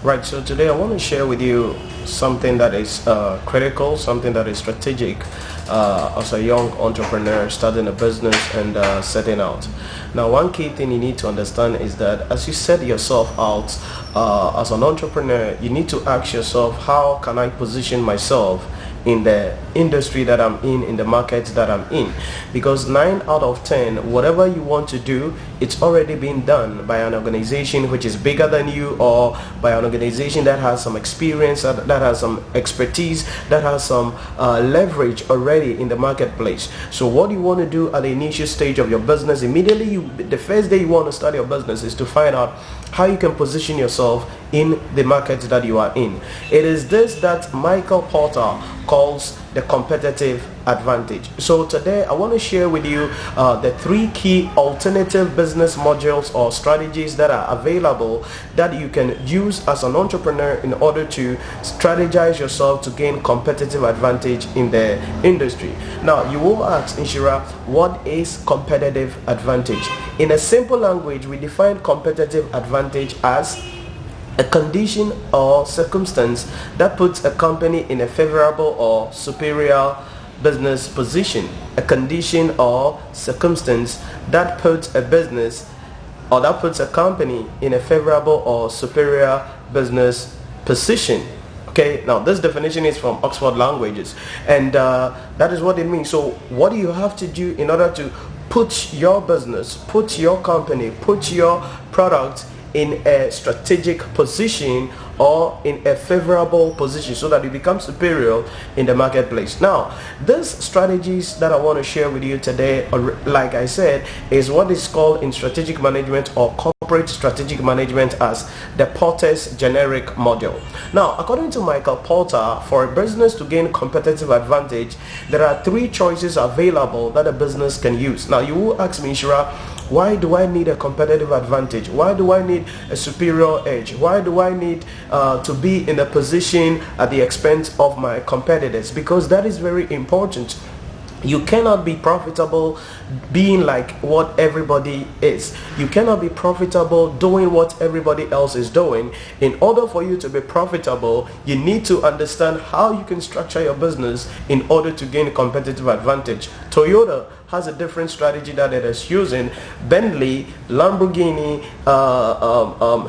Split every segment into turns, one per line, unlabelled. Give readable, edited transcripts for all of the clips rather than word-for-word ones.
Right, so today I want to share with you something that is critical, something that is strategic as a young entrepreneur starting a business and setting out. Now, one key thing you need to understand is that as you set yourself out as an entrepreneur, you need to ask yourself, how can I position myself in the industry that I'm in the market that I'm in? Because 9 out of 10, whatever you want to do, it's already been done by an organization which is bigger than you, or by an organization that has some experience, that has some expertise, that has some leverage already in the marketplace. So what you want to do at the initial stage of your business, immediately the first day you want to start your business, is to find out how you can position yourself in the market that you are in. It is this that Michael Porter calls the competitive advantage. So today I want to share with you the 3 key alternative business modules or strategies that are available that you can use as an entrepreneur in order to strategize yourself to gain competitive advantage in the industry. Now you will ask, Nhyira, what is competitive advantage? In a simple language, we define competitive advantage as a condition or circumstance that puts a company in a favorable or superior business position. A condition or circumstance that puts a business or that puts a company in a favorable or superior business position. Okay, now this definition is from Oxford Languages, and that is what it means. So what do you have to do in order to put your business, put your company, put your product in a strategic position or in a favorable position so that you become superior in the marketplace? Now, these strategies that I want to share with you today, like I said, is what is called in strategic management or corporate strategic management as the Porter's generic model. Now, according to Michael Porter, for a business to gain competitive advantage, there are 3 choices available that a business can use. Now, you will ask me, Nhyira, why do I need a competitive advantage? Why do I need a superior edge? Why do I need to be in a position at the expense of my competitors? Because that is very important. You cannot be profitable being like what everybody is. You cannot be profitable doing what everybody else is doing. In order for you to be profitable, you need to understand how you can structure your business in order to gain competitive advantage. Toyota has a different strategy that it is using. Bentley, Lamborghini,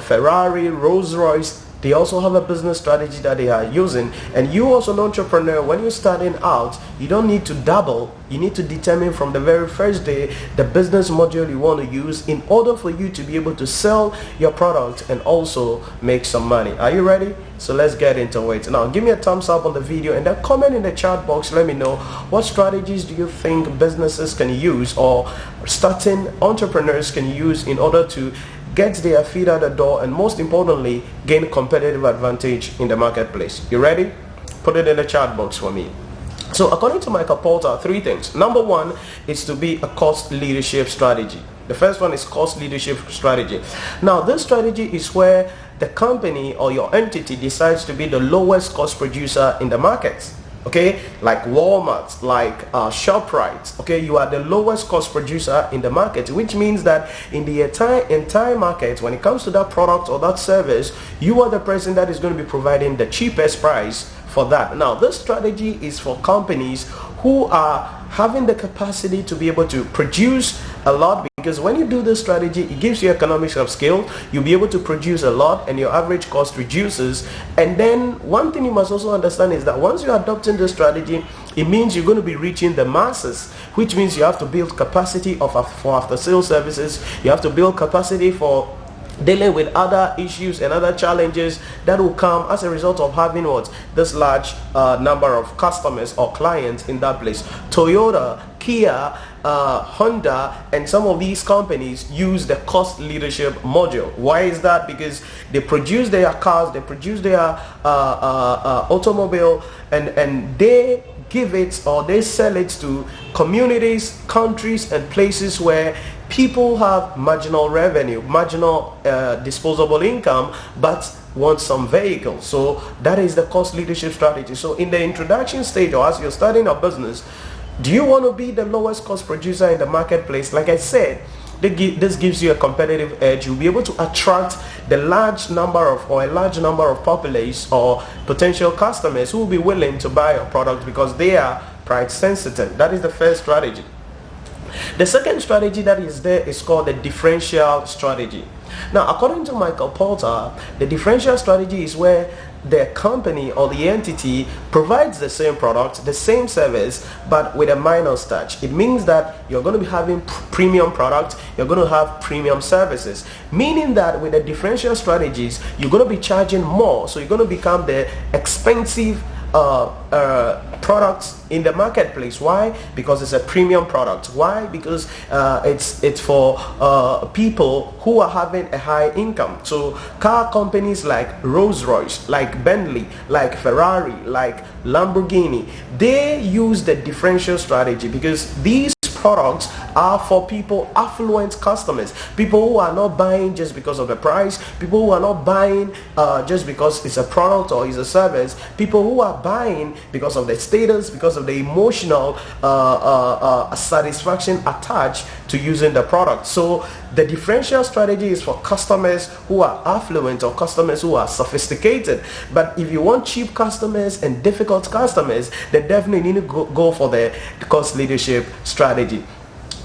Ferrari, Rolls-Royce, they also have a business strategy that they are using. And you as an entrepreneur, when you're starting out, you don't need to dabble. You need to determine from the very first day the business module you want to use in order for you to be able to sell your product and also make some money. Are you ready? So let's get into it. Now give me a thumbs up on the video and then comment in the chat box. Let me know, what strategies do you think businesses can use or starting entrepreneurs can use in order to get their feet out the door and, most importantly, gain competitive advantage in the marketplace. You ready? Put it in the chat box for me. So according to Michael Porter, 3 things. Number 1 is to be a cost leadership strategy. The first one is cost leadership strategy. Now this strategy is where the company or your entity decides to be the lowest cost producer in the market. Okay, like Walmart, like ShopRite. Okay, you are the lowest cost producer in the market, which means that in the entire market, when it comes to that product or that service, you are the person that is going to be providing the cheapest price for that. Now this strategy is for companies who are having the capacity to be able to produce a lot, because when you do this strategy, it gives you economics of scale. You'll be able to produce a lot and your average cost reduces. And then one thing you must also understand is that once you're adopting this strategy, it means you're going to be reaching the masses, which means you have to build capacity for after sales services. You have to build capacity for dealing with other issues and other challenges that will come as a result of having this large number of customers or clients in that place. Toyota, Kia, Honda, and some of these companies use the cost leadership module. Why is that? Because they produce their cars, they produce their automobile, and they give it or they sell it to communities, countries, and places where people have marginal revenue, marginal disposable income, but want some vehicles. So that is the cost leadership strategy. So in the introduction stage, or as you're starting a business, do you want to be the lowest cost producer in the marketplace? Like I said, this gives you a competitive edge. You'll be able to attract a large number of populace or potential customers who will be willing to buy your product because they are price sensitive. That is the first strategy. The second strategy that is there is called the differential strategy. Now, according to Michael Porter, the differential strategy is where the company or the entity provides the same product, the same service, but with a minus touch. It means that you're going to be having premium products, you're going to have premium services, meaning that with the differential strategies, you're going to be charging more, so you're going to become the expensive products in the marketplace. Why? Because it's a premium product. Why? Because it's for people who are having a high income. So car companies like Rolls-Royce, like Bentley, like Ferrari, like Lamborghini, they use the differential strategy because these products are for people, affluent customers, people who are not buying just because of the price, people who are not buying just because it's a product or it's a service, people who are buying because of the status, because of the emotional satisfaction attached to using the product. So the differential strategy is for customers who are affluent or customers who are sophisticated. But if you want cheap customers and difficult customers, then definitely need to go for the cost leadership strategy.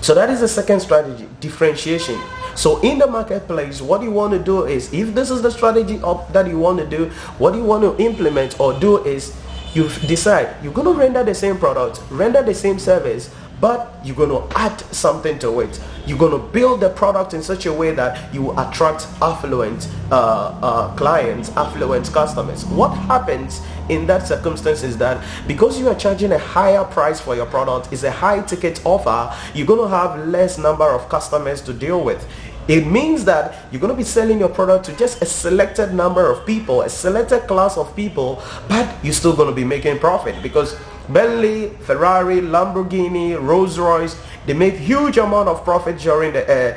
So that is the second strategy, differentiation. So in the marketplace, what you want to do is, if this is the strategy that you want to do, what you want to implement or do is, you decide you're going to render the same product, render the same service, but you're going to add something to it. You're going to build the product in such a way that you will attract affluent clients, affluent customers. What happens in that circumstance is that because you are charging a higher price for your product, it's a high ticket offer, you're going to have less number of customers to deal with. It means that you're going to be selling your product to just a selected number of people, a selected class of people, but you're still going to be making profit because Bentley, Ferrari, Lamborghini, Rolls-Royce, they make huge amount of profit during the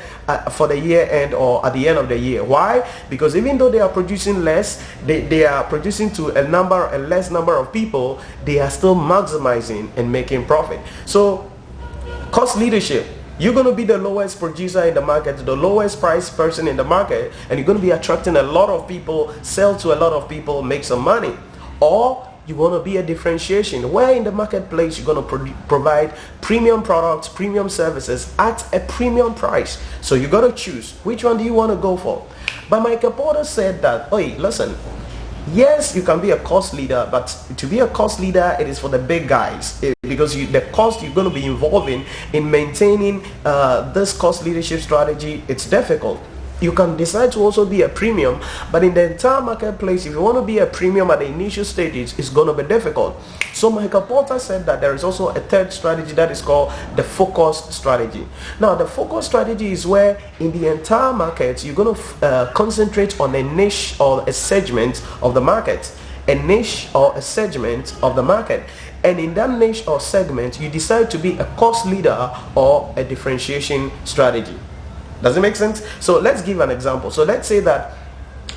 for the year end or at the end of the year. Why? Because even though they are producing less, they are producing to a less number of people, they are still maximizing and making profit. So cost leadership, you're going to be the lowest producer in the market, the lowest price person in the market, and you're going to be attracting a lot of people, sell to a lot of people, make some money. Or you want to be a differentiation where in the marketplace you're going to provide premium products, premium services at a premium price. So you got to choose which one do you want to go for. But Michael Porter said that, hey, listen, yes, you can be a cost leader, but to be a cost leader, it is for the big guys because the cost you're going to be involving in maintaining this cost leadership strategy, it's difficult. You can decide to also be a premium, but in the entire marketplace, if you want to be a premium at the initial stages, it's going to be difficult. So Michael Porter said that there is also a third strategy that is called the focus strategy. Now, the focus strategy is where in the entire market, you're going to concentrate on a niche or a segment of the market, a niche or a segment of the market. And in that niche or segment, you decide to be a cost leader or a differentiation strategy. Does it make sense? So let's give an example. So let's say that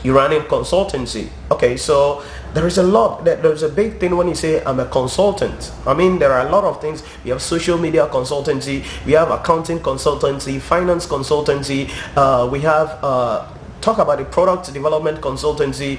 you're running consultancy. Okay, so there's a big thing when you say I'm a consultant. I mean, there are a lot of things. We have social media consultancy, we have accounting consultancy, finance consultancy, we have talk about the product development consultancy,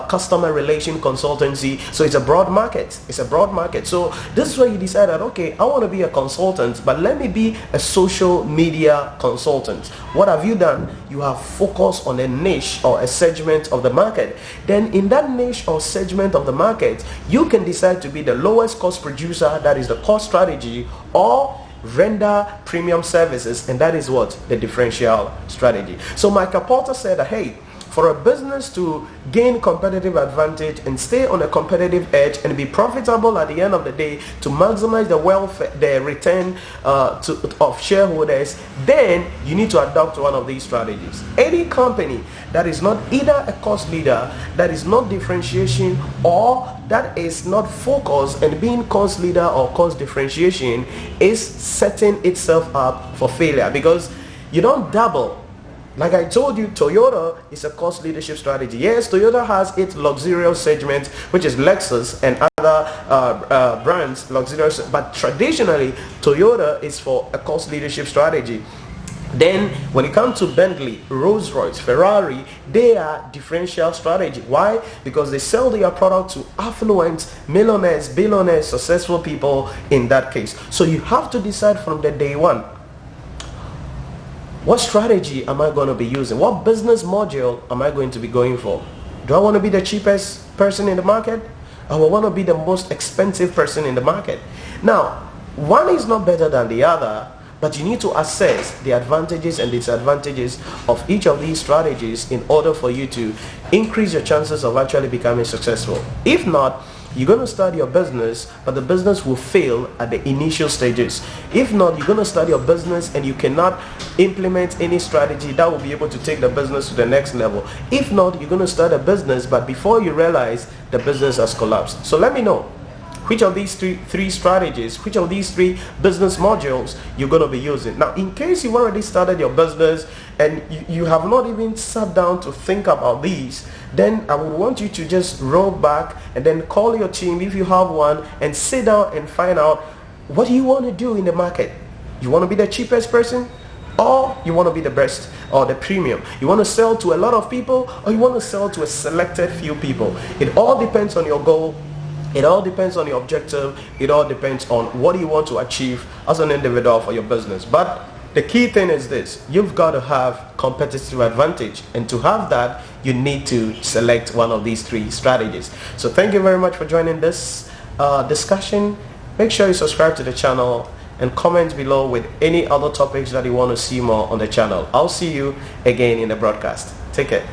customer relation consultancy. So it's a broad market. So this is where you decide that, okay, I want to be a consultant, but let me be a social media consultant. What have you done? You have focused on a niche or a segment of the market. Then in that niche or segment of the market, you can decide to be the lowest cost producer, that is the cost strategy, or render premium services, and that is what the differential strategy. So Michael Porter said that, hey, for a business to gain competitive advantage and stay on a competitive edge and be profitable at the end of the day, to maximize the wealth, the return of shareholders, then you need to adopt one of these strategies. Any company that is not either a cost leader, that is not differentiation, or that is not focused and being cost leader or cost differentiation is setting itself up for failure, because you don't double. Like I told you, Toyota is a cost leadership strategy. Yes, Toyota has its luxurious segment, which is Lexus and other brands, luxurious, but traditionally Toyota is for a cost leadership strategy. Then when it comes to Bentley, Rolls-Royce, Ferrari, they are differential strategy. Why? Because they sell their product to affluent millionaires, billionaires, successful people in that case. So you have to decide from the day one, what strategy am I going to be using? What business module am I going to be going for? Do I want to be the cheapest person in the market? Or I want to be the most expensive person in the market? Now, one is not better than the other, but you need to assess the advantages and disadvantages of each of these strategies in order for you to increase your chances of actually becoming successful. If not, you're going to start your business, but the business will fail at the initial stages. If not, you're going to start your business and you cannot implement any strategy that will be able to take the business to the next level. If not, you're going to start a business, but before you realize, the business has collapsed. So let me know, which of these three strategies, which of these three business modules you're going to be using. Now, in case you've already started your business and you have not even sat down to think about these, then I would want you to just roll back and then call your team if you have one and sit down and find out, what do you want to do in the market? You want to be the cheapest person, or you want to be the best or the premium? You want to sell to a lot of people, or you want to sell to a selected few people? It all depends on your goal. It all depends on your objective. It all depends on what you want to achieve as an individual for your business. But the key thing is this: you've got to have competitive advantage, and to have that, you need to select one of these three strategies. So thank you very much for joining this discussion. Make sure you subscribe to the channel and comment below with any other topics that you want to see more on the channel. I'll see you again in the broadcast. Take care.